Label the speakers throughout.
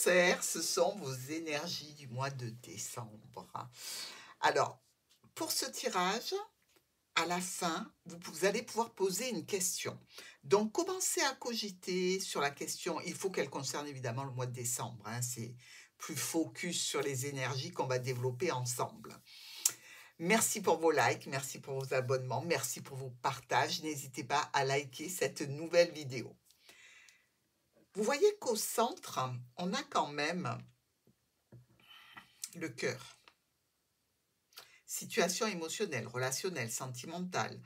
Speaker 1: Cancer, ce sont vos énergies du mois de décembre. Alors, pour ce tirage, à la fin, vous allez pouvoir poser une question. Donc, commencez à cogiter sur la question. Il faut qu'elle concerne évidemment le mois de décembre, hein. C'est plus focus sur les énergies qu'on va développer ensemble. Merci pour vos likes, merci pour vos abonnements, merci pour vos partages. N'hésitez pas à liker cette nouvelle vidéo. Vous voyez qu'au centre, on a quand même le cœur. Situation émotionnelle, relationnelle, sentimentale,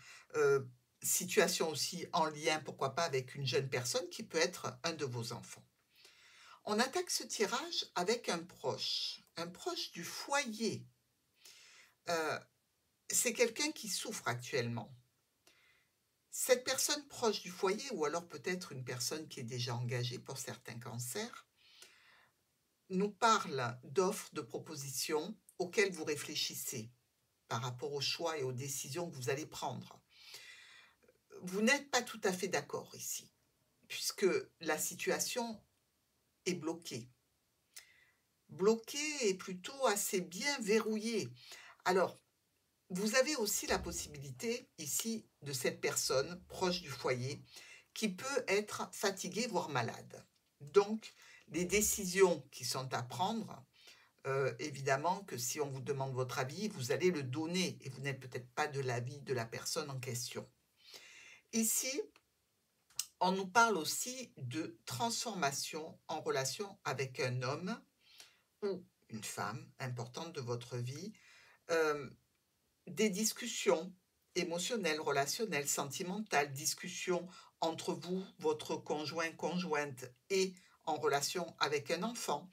Speaker 1: situation aussi en lien, pourquoi pas, avec une jeune personne qui peut être un de vos enfants. On attaque ce tirage avec un proche du foyer. C'est quelqu'un qui souffre actuellement. Cette personne proche du foyer, ou alors peut-être une personne qui est déjà engagée pour certains cancers, nous parle d'offres, de propositions auxquelles vous réfléchissez par rapport aux choix et aux décisions que vous allez prendre. Vous n'êtes pas tout à fait d'accord ici, puisque la situation est bloquée. Bloquée et plutôt assez bien verrouillée. Alors, vous avez aussi la possibilité ici de cette personne proche du foyer qui peut être fatiguée, voire malade. Donc, les décisions qui sont à prendre, évidemment que si on vous demande votre avis, vous allez le donner et vous n'êtes peut-être pas de l'avis de la personne en question. Ici, on nous parle aussi de transformation en relation avec un homme ou une femme importante de votre vie, des discussions émotionnelles, relationnelles, sentimentales, discussions entre vous, votre conjoint, conjointe et en relation avec un enfant.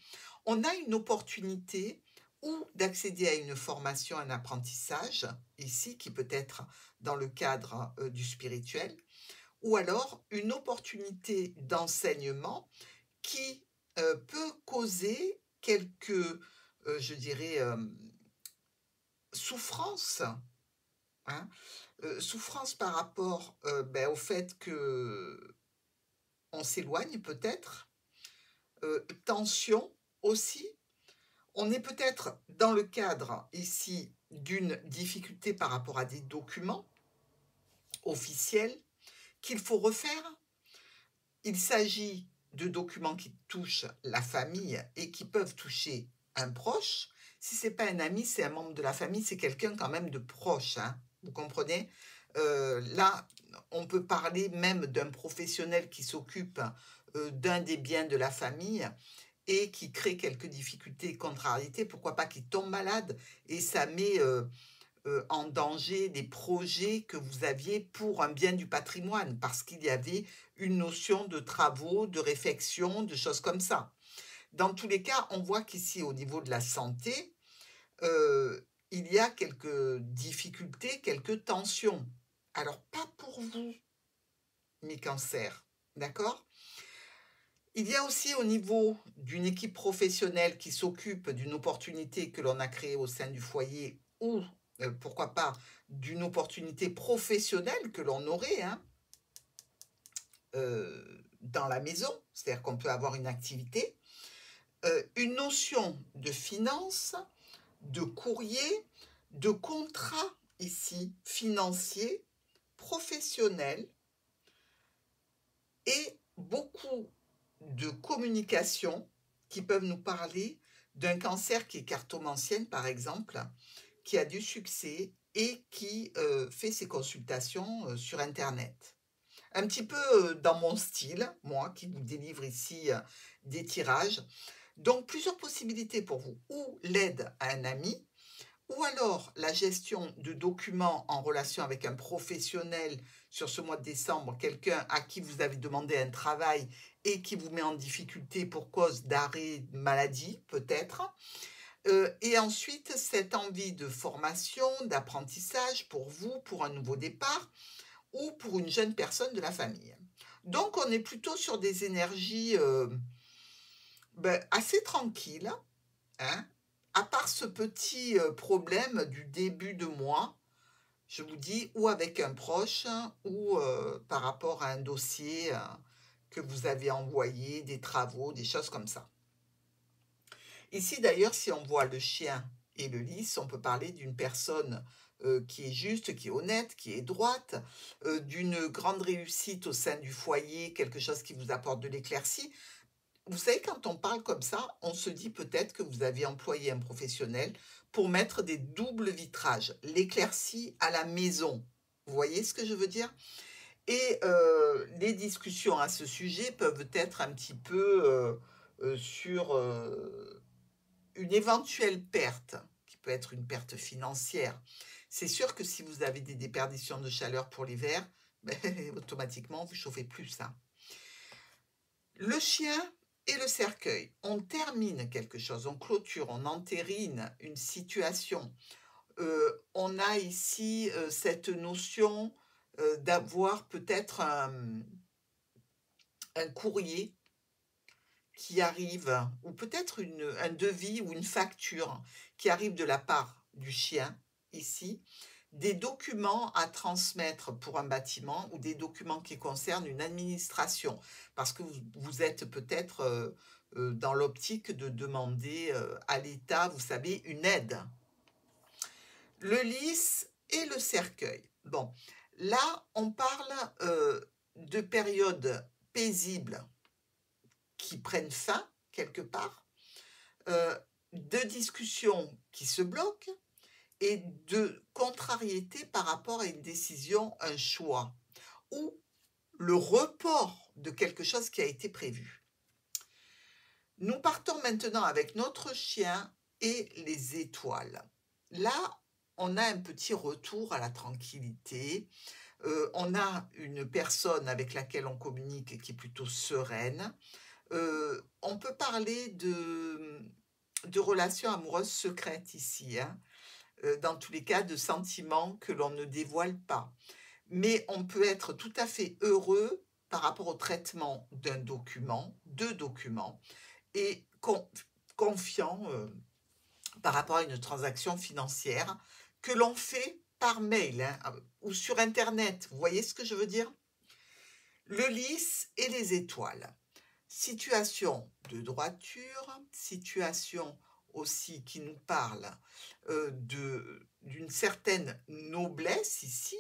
Speaker 1: On a une opportunité ou d'accéder à une formation, un apprentissage, ici, qui peut être dans le cadre du spirituel, ou alors une opportunité d'enseignement qui peut causer quelques, je dirais, souffrances, hein, souffrance par rapport au fait que on s'éloigne peut-être, tension aussi. On est peut-être dans le cadre ici d'une difficulté par rapport à des documents officiels qu'il faut refaire. Il s'agit de documents qui touchent la famille et qui peuvent toucher un proche. Si ce n'est pas un ami, c'est un membre de la famille, c'est quelqu'un quand même de proche, hein, vous comprenez? Là, on peut parler même d'un professionnel qui s'occupe d'un des biens de la famille et qui crée quelques difficultés et contrariétés, pourquoi pas qui tombe malade, et ça met en danger des projets que vous aviez pour un bien du patrimoine, parce qu'il y avait une notion de travaux, de réfection, de choses comme ça. Dans tous les cas, on voit qu'ici, au niveau de la santé, il y a quelques difficultés, quelques tensions. Alors, pas pour vous, mes cancers, d'accord? Il y a aussi au niveau d'une équipe professionnelle qui s'occupe d'une opportunité que l'on a créée au sein du foyer ou, pourquoi pas, d'une opportunité professionnelle que l'on aurait, hein, dans la maison, c'est-à-dire qu'on peut avoir une activité, une notion de finance, de courrier, de contrat ici, financier, professionnel, et beaucoup de communication qui peuvent nous parler d'un cancer qui est cartomancienne, par exemple, qui a du succès et qui fait ses consultations sur Internet. Un petit peu dans mon style, moi, qui vous délivre ici des tirages. Donc, plusieurs possibilités pour vous. Ou l'aide à un ami, ou alors la gestion de documents en relation avec un professionnel sur ce mois de décembre, quelqu'un à qui vous avez demandé un travail et qui vous met en difficulté pour cause d'arrêt maladie, peut-être. Et ensuite, cette envie de formation, d'apprentissage pour vous, pour un nouveau départ, ou pour une jeune personne de la famille. Donc, on est plutôt sur des énergies assez tranquilles, hein, à part ce petit problème du début de mois, je vous dis, ou avec un proche, ou par rapport à un dossier que vous avez envoyé, des travaux, des choses comme ça. Ici, d'ailleurs, si on voit le chien et le lys, on peut parler d'une personne qui est juste, qui est honnête, qui est droite, d'une grande réussite au sein du foyer, quelque chose qui vous apporte de l'éclaircie. Vous savez, quand on parle comme ça, on se dit peut-être que vous avez employé un professionnel pour mettre des doubles vitrages, l'éclaircie à la maison. Vous voyez ce que je veux dire? Et les discussions à ce sujet peuvent être un petit peu sur une éventuelle perte, qui peut être une perte financière. C'est sûr que si vous avez des déperditions de chaleur pour l'hiver, ben, automatiquement, vous chauffez plus, hein. Le chien et le cercueil, on termine quelque chose, on clôture, on entérine une situation. On a ici cette notion d'avoir peut-être un courrier qui arrive, ou peut-être un devis ou une facture qui arrive de la part du chien, ici, des documents à transmettre pour un bâtiment ou des documents qui concernent une administration, parce que vous êtes peut-être dans l'optique de demander à l'État, vous savez, une aide. Le lys et le cercueil. Bon, là, on parle de périodes paisibles qui prennent fin quelque part, de discussions qui se bloquent et de contrariété par rapport à une décision, un choix ou le report de quelque chose qui a été prévu. Nous partons maintenant avec notre chien et les étoiles. Là, on a un petit retour à la tranquillité. On a une personne avec laquelle on communique qui est plutôt sereine. On peut parler de relations amoureuses secrètes ici, hein. Dans tous les cas, de sentiments que l'on ne dévoile pas. Mais on peut être tout à fait heureux par rapport au traitement d'un document, de documents, et confiant par rapport à une transaction financière que l'on fait par mail, hein, ou sur Internet. Vous voyez ce que je veux dire? Le lys et les étoiles. Situation de droiture, situation aussi qui nous parle d'une certaine noblesse ici,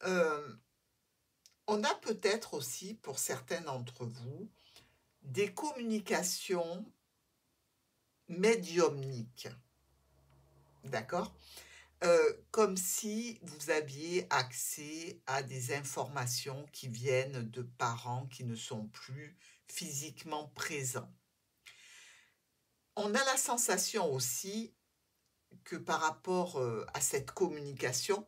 Speaker 1: hein. On a peut-être aussi, pour certains d'entre vous, des communications médiumniques, d'accord? Comme si vous aviez accès à des informations qui viennent de parents qui ne sont plus physiquement présents. On a la sensation aussi que par rapport à cette communication,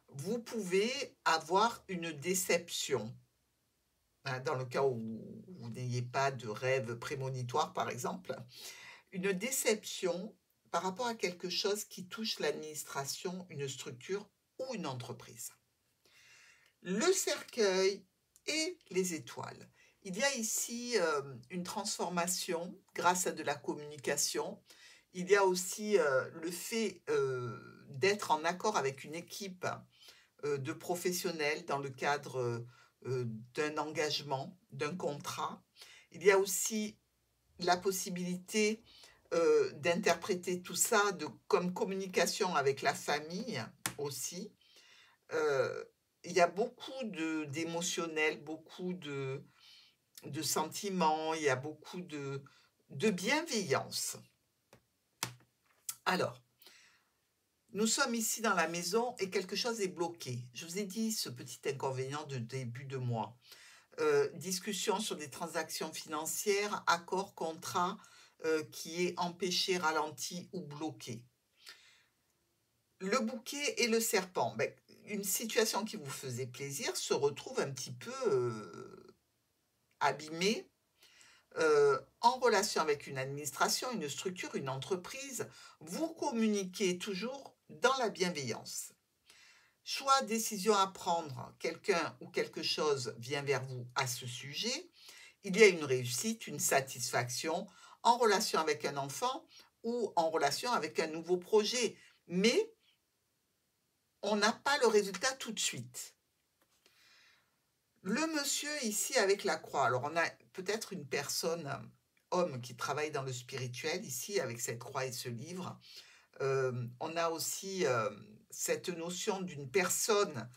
Speaker 1: vous pouvez avoir une déception, hein, dans le cas où vous n'ayez pas de rêve prémonitoire, par exemple, une déception par rapport à quelque chose qui touche l'administration, une structure ou une entreprise. Le cercueil et les étoiles. Il y a ici une transformation grâce à de la communication. Il y a aussi le fait d'être en accord avec une équipe de professionnels dans le cadre d'un engagement, d'un contrat. Il y a aussi la possibilité d'interpréter tout ça comme communication avec la famille aussi. Il y a beaucoup d'émotionnel, beaucoup de sentiments, il y a beaucoup de bienveillance. Alors, nous sommes ici dans la maison et quelque chose est bloqué. Je vous ai dit ce petit inconvénient de début de mois. Discussion sur des transactions financières, accord, contrat qui est empêché, ralenti ou bloqué. Le bouquet et le serpent. Ben, une situation qui vous faisait plaisir se retrouve un petit peu abîmée en relation avec une administration, une structure, une entreprise. Vous communiquez toujours dans la bienveillance. Choix, décision à prendre, quelqu'un ou quelque chose vient vers vous à ce sujet. Il y a une réussite, une satisfaction en relation avec un enfant ou en relation avec un nouveau projet. Mais on n'a pas le résultat tout de suite. Le monsieur ici avec la croix, alors on a peut-être une personne homme qui travaille dans le spirituel, ici, avec cette croix et ce livre. On a aussi cette notion d'une personne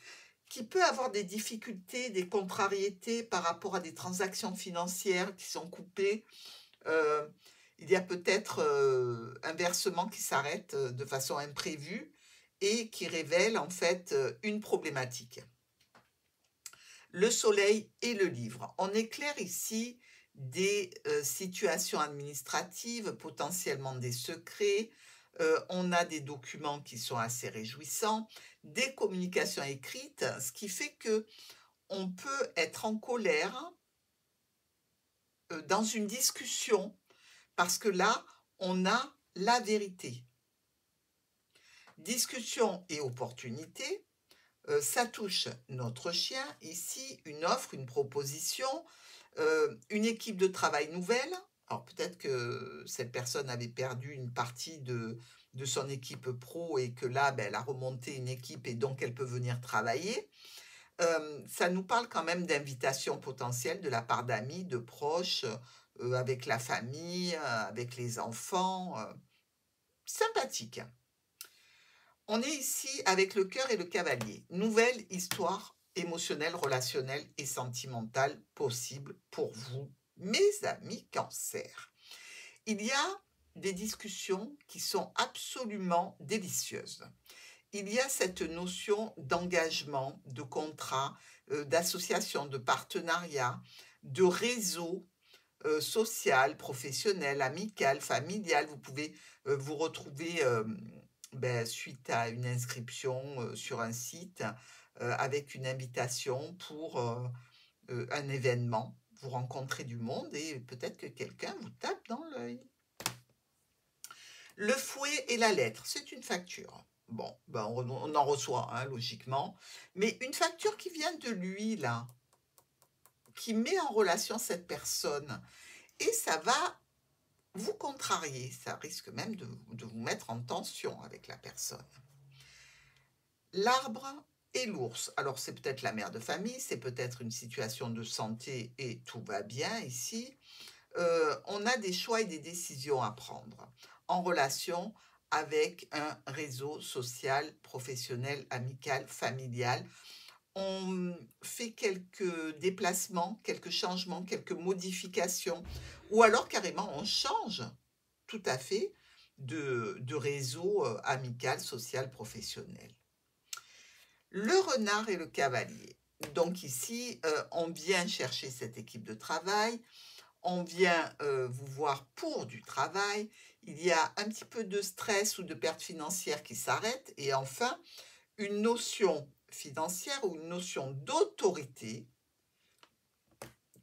Speaker 1: qui peut avoir des difficultés, des contrariétés par rapport à des transactions financières qui sont coupées. Euh, il y a peut-être un versement qui s'arrête de façon imprévue et qui révèle en fait une problématique. Le soleil et le livre. On éclaire ici des situations administratives, potentiellement des secrets. On a des documents qui sont assez réjouissants, des communications écrites, ce qui fait que on peut être en colère dans une discussion parce que là, on a la vérité. Discussion et opportunité, ça touche notre chien, ici, une offre, une proposition, une équipe de travail nouvelle. Alors peut-être que cette personne avait perdu une partie de son équipe pro et que là, ben, elle a remonté une équipe et donc elle peut venir travailler. Ça nous parle quand même d'invitations potentielles de la part d'amis, de proches, avec la famille, avec les enfants. Sympathique. On est ici avec le cœur et le cavalier. Nouvelle histoire émotionnelle, relationnelle et sentimentale possible pour vous, mes amis Cancer. Il y a des discussions qui sont absolument délicieuses. Il y a cette notion d'engagement, de contrat, d'association, de partenariat, de réseau social, professionnel, amical, familial. Vous pouvez vous retrouver suite à une inscription sur un site avec une invitation pour un événement. Vous rencontrez du monde et peut-être que quelqu'un vous tape dans l'œil. Le fouet et la lettre, c'est une facture. Bon, ben on en reçoit, hein, logiquement. Mais une facture qui vient de lui, là, qui met en relation cette personne. Et ça va vous contrarier. Ça risque même de vous mettre en tension avec la personne. L'arbre et l'ours. Alors, c'est peut-être la mère de famille, c'est peut-être une situation de santé et tout va bien ici. On a des choix et des décisions à prendre en relation avec un réseau social, professionnel, amical, familial. On fait quelques déplacements, quelques changements, quelques modifications, ou alors carrément on change tout à fait de réseau amical, social, professionnel. Le renard et le cavalier. Donc ici, on vient chercher cette équipe de travail, on vient vous voir pour du travail, il y a un petit peu de stress ou de perte financière qui s'arrête, et enfin, une notion financière ou une notion d'autorité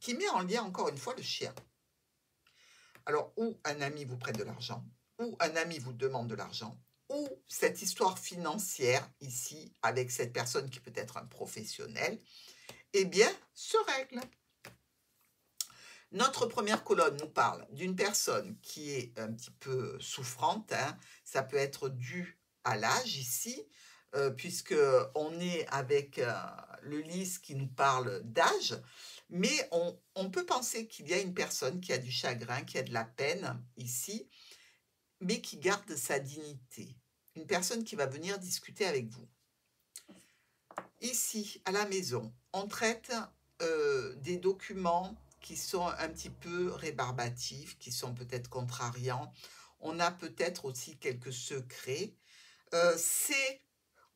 Speaker 1: qui met en lien encore une fois le chien. Alors, ou un ami vous prête de l'argent, ou un ami vous demande de l'argent, ou cette histoire financière ici, avec cette personne qui peut être un professionnel, eh bien, se règle. Notre première colonne nous parle d'une personne qui est un petit peu souffrante, hein. Ça peut être dû à l'âge ici, puisqu'on est avec le lys qui nous parle d'âge, mais on peut penser qu'il y a une personne qui a du chagrin, qui a de la peine ici, mais qui garde sa dignité. Une personne qui va venir discuter avec vous. Ici, à la maison, on traite des documents qui sont un petit peu rébarbatifs, qui sont peut-être contrariants. On a peut-être aussi quelques secrets. C'est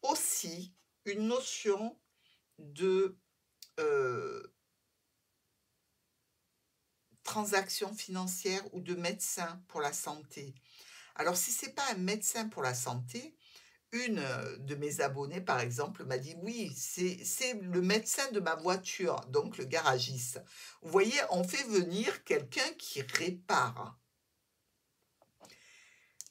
Speaker 1: aussi une notion de transaction financière ou de médecin pour la santé. Alors, si ce n'est pas un médecin pour la santé, une de mes abonnées, par exemple, m'a dit « Oui, c'est le médecin de ma voiture, donc le garagiste. » Vous voyez, on fait venir quelqu'un qui répare.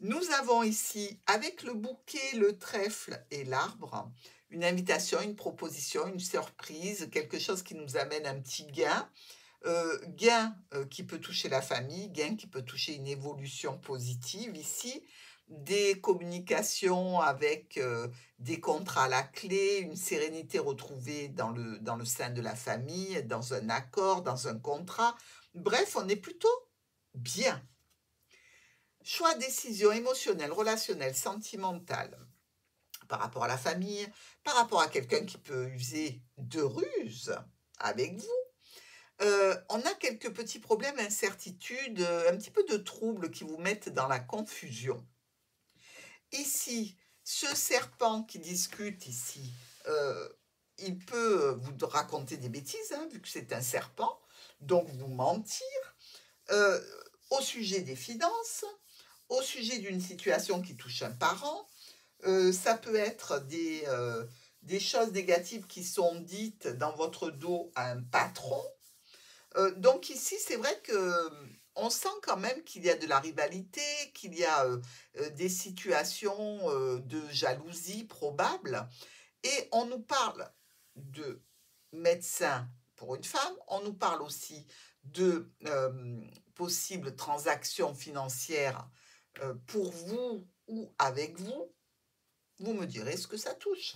Speaker 1: Nous avons ici, avec le bouquet, le trèfle et l'arbre, une invitation, une proposition, une surprise, quelque chose qui nous amène un petit gain. Gain qui peut toucher la famille, gain qui peut toucher une évolution positive ici, des communications avec des contrats à la clé, une sérénité retrouvée dans le sein de la famille, dans un accord, dans un contrat. Bref, on est plutôt bien. Choix, décision émotionnelle, relationnelle, sentimentale, par rapport à la famille, par rapport à quelqu'un qui peut user de ruse avec vous. On a quelques petits problèmes, incertitudes, un petit peu de troubles qui vous mettent dans la confusion. Ici, ce serpent qui discute ici, il peut vous raconter des bêtises, hein, vu que c'est un serpent, donc vous mentir, euh, au sujet des finances, au sujet d'une situation qui touche un parent. Ça peut être des choses négatives qui sont dites dans votre dos à un patron. Donc ici, c'est vrai que on sent quand même qu'il y a de la rivalité, qu'il y a des situations de jalousie probables. Et on nous parle de médecin pour une femme, on nous parle aussi de possibles transactions financières pour vous ou avec vous. Vous me direz ce que ça touche.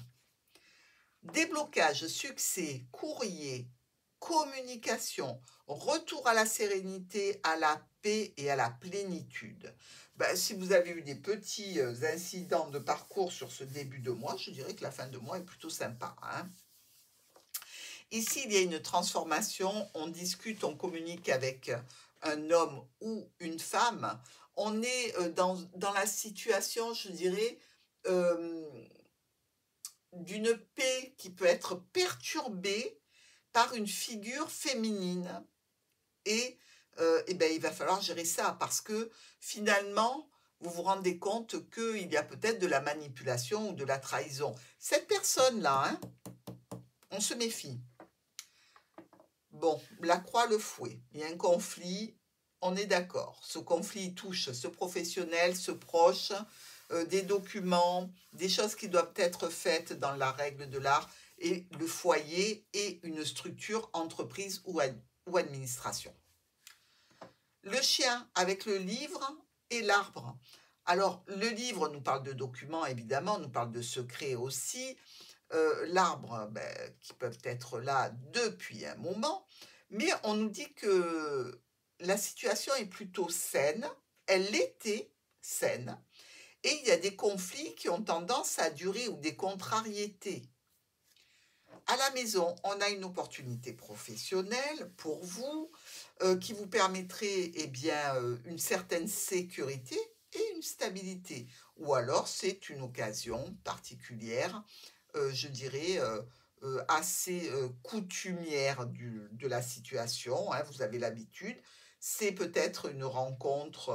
Speaker 1: Déblocage, succès, courrier, communication, retour à la sérénité, à la paix et à la plénitude. Ben, si vous avez eu des petits incidents de parcours sur ce début de mois, je dirais que la fin de mois est plutôt sympa, hein. Ici, il y a une transformation, on discute, on communique avec un homme ou une femme. On est dans la situation, je dirais, euh, d'une paix qui peut être perturbée par une figure féminine. Et ben, il va falloir gérer ça parce que finalement, vous vous rendez compte qu'il y a peut-être de la manipulation ou de la trahison. Cette personne-là, hein, on se méfie. Bon, la croix, le fouet. Il y a un conflit, on est d'accord. Ce conflit touche ce professionnel, ce proche, des documents, des choses qui doivent être faites dans la règle de l'art, et le foyer et une structure, entreprise ou administration. Le chien avec le livre et l'arbre. Alors, le livre nous parle de documents, évidemment, nous parle de secrets aussi. L'arbre, ben, qui peuvent être là depuis un moment, mais on nous dit que la situation est plutôt saine, elle était saine, et il y a des conflits qui ont tendance à durer ou des contrariétés. À la maison, on a une opportunité professionnelle pour vous qui vous permettrait eh bien, une certaine sécurité et une stabilité. Ou alors, c'est une occasion particulière, je dirais, assez coutumière de la situation, hein, vous avez l'habitude. C'est peut-être une rencontre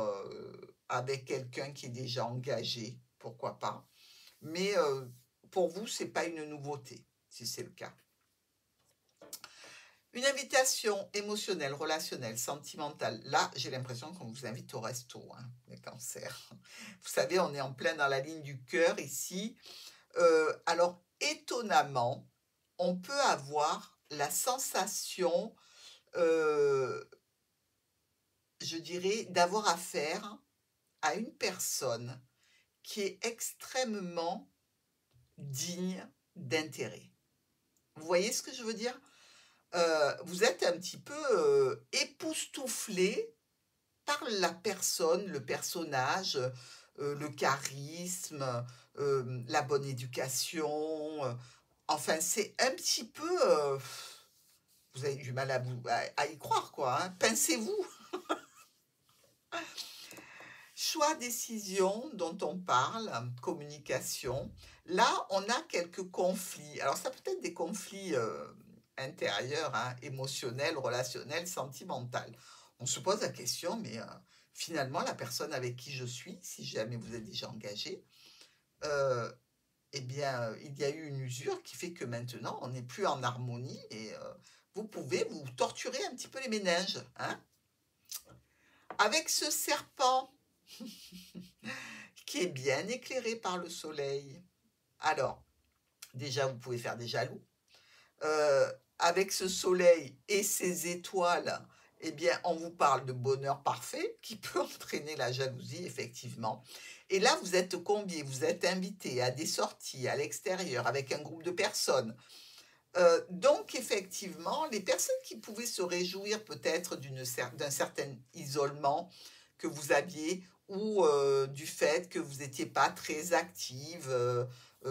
Speaker 1: avec quelqu'un qui est déjà engagé, pourquoi pas. Mais pour vous, ce n'est pas une nouveauté, si c'est le cas. Une invitation émotionnelle, relationnelle, sentimentale. Là, j'ai l'impression qu'on vous invite au resto, hein, les cancers. Vous savez, on est en plein dans la ligne du cœur ici. Alors, étonnamment, on peut avoir la sensation, euh, je dirais, d'avoir affaire à une personne qui est extrêmement digne d'intérêt. Vous voyez ce que je veux dire? Vous êtes un petit peu époustouflé par la personne, le personnage, le charisme, la bonne éducation. Enfin, c'est un petit peu... vous avez du mal à y croire, quoi, hein. Pincez-vous. Choix, décision dont on parle, communication. Là, on a quelques conflits. Alors, ça peut être des conflits intérieurs, hein, émotionnels, relationnels, sentimentaux. On se pose la question, mais finalement, la personne avec qui je suis, si jamais vous êtes déjà engagé, euh, eh bien, il y a eu une usure qui fait que maintenant, on n'est plus en harmonie et vous pouvez vous torturer un petit peu les méninges, hein. Avec ce serpent qui est bien éclairé par le soleil. Alors, déjà, vous pouvez faire des jaloux. Avec ce soleil et ces étoiles, eh bien, on vous parle de bonheur parfait qui peut entraîner la jalousie, effectivement. Et là, vous êtes conviés, vous êtes invités à des sorties à l'extérieur avec un groupe de personnes. Donc, effectivement, les personnes qui pouvaient se réjouir peut-être d'un certain isolement que vous aviez ou du fait que vous n'étiez pas très active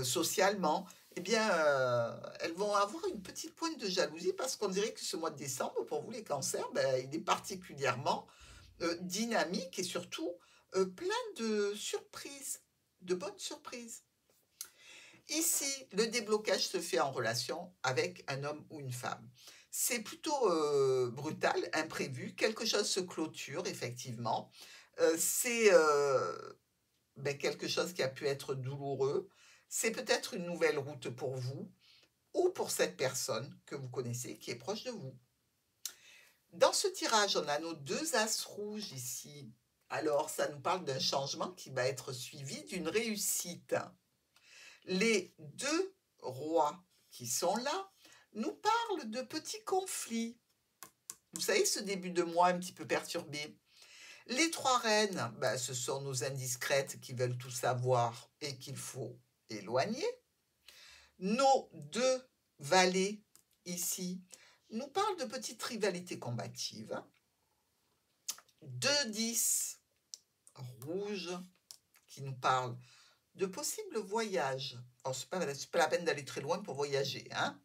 Speaker 1: socialement, eh bien, elles vont avoir une petite pointe de jalousie parce qu'on dirait que ce mois de décembre, pour vous les cancers, ben, il est particulièrement dynamique et surtout plein de surprises, de bonnes surprises. Ici, le déblocage se fait en relation avec un homme ou une femme. C'est plutôt brutal, imprévu, quelque chose se clôture, effectivement. C'est quelque chose qui a pu être douloureux. C'est peut-être une nouvelle route pour vous ou pour cette personne que vous connaissez qui est proche de vous. Dans ce tirage, on a nos deux as rouges ici. Alors, ça nous parle d'un changement qui va être suivi d'une réussite. Les deux rois qui sont là nous parlent de petits conflits. Vous savez, ce début de mois un petit peu perturbé. Les trois reines, ce sont nos indiscrètes qui veulent tout savoir et qu'il faut éloigner. Nos deux valets ici nous parlent de petites rivalités combatives. 2-10 rouges qui nous parlent de possibles voyages. Alors, ce n'est pas la peine d'aller très loin pour voyager, hein.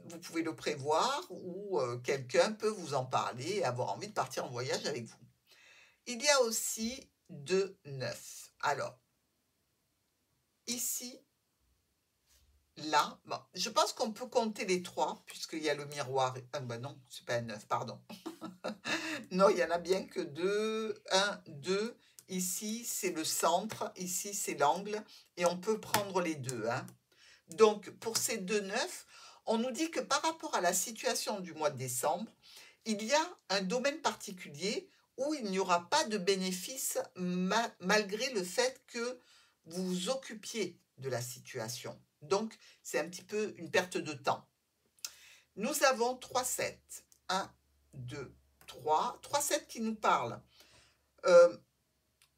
Speaker 1: Vous pouvez le prévoir ou quelqu'un peut vous en parler et avoir envie de partir en voyage avec vous. Il y a aussi 2-9. Alors, ici, là, bon, je pense qu'on peut compter les trois puisqu'il y a le miroir. Non, c'est pas un 9, pardon. Non, il y en a bien que 2, 1, 2. Ici, c'est le centre, ici, c'est l'angle, et on peut prendre les deux, hein. Donc, pour ces 2-9, on nous dit que par rapport à la situation du mois de décembre, il y a un domaine particulier où il n'y aura pas de bénéfice malgré le fait que vous vous occupiez de la situation. Donc, c'est un petit peu une perte de temps. Nous avons 3-7. 1, 2, 3. 3-7 qui nous parlent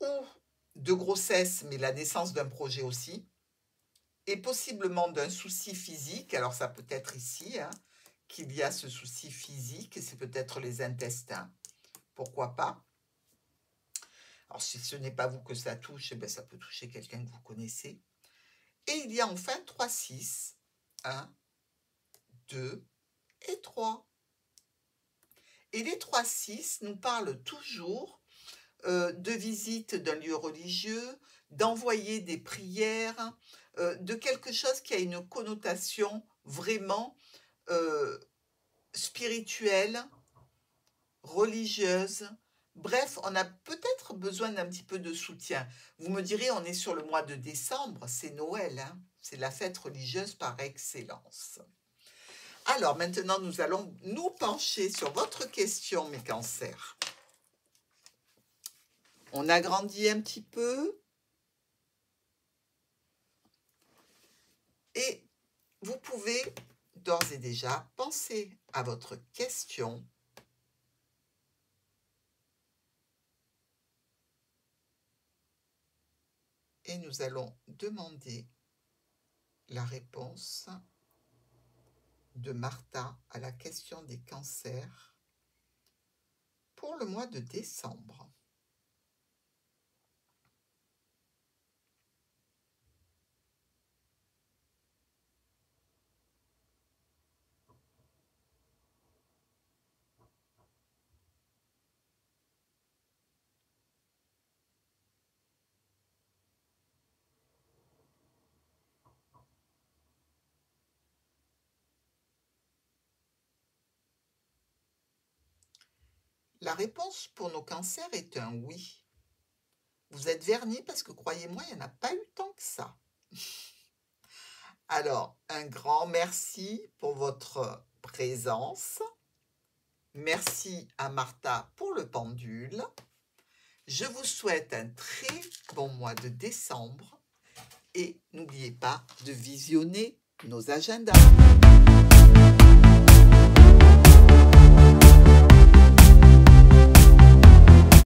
Speaker 1: ou de grossesse, mais la naissance d'un projet aussi, et possiblement d'un souci physique. Alors ça peut être ici hein, qu'il y a ce souci physique, et c'est peut-être les intestins, pourquoi pas. Alors si ce n'est pas vous que ça touche, eh bien, ça peut toucher quelqu'un que vous connaissez. Et il y a enfin 3-6, 1, 2 et 3. Et les 3-6 nous parlent toujours de visite d'un lieu religieux, d'envoyer des prières, de quelque chose qui a une connotation vraiment spirituelle, religieuse. Bref, on a peut-être besoin d'un petit peu de soutien. Vous me direz, on est sur le mois de décembre, c'est Noël, hein, c'est la fête religieuse par excellence. Alors maintenant, nous allons nous pencher sur votre question, mes cancers. On agrandit un petit peu. Et vous pouvez d'ores et déjà penser à votre question. Et nous allons demander la réponse de Martha à la question des cancers pour le mois de décembre. La réponse pour nos cancers est un oui. Vous êtes vernis parce que croyez-moi, il n'y en a pas eu tant que ça. Alors, un grand merci pour votre présence. Merci à Martha pour le pendule. Je vous souhaite un très bon mois de décembre et n'oubliez pas de visionner nos agendas.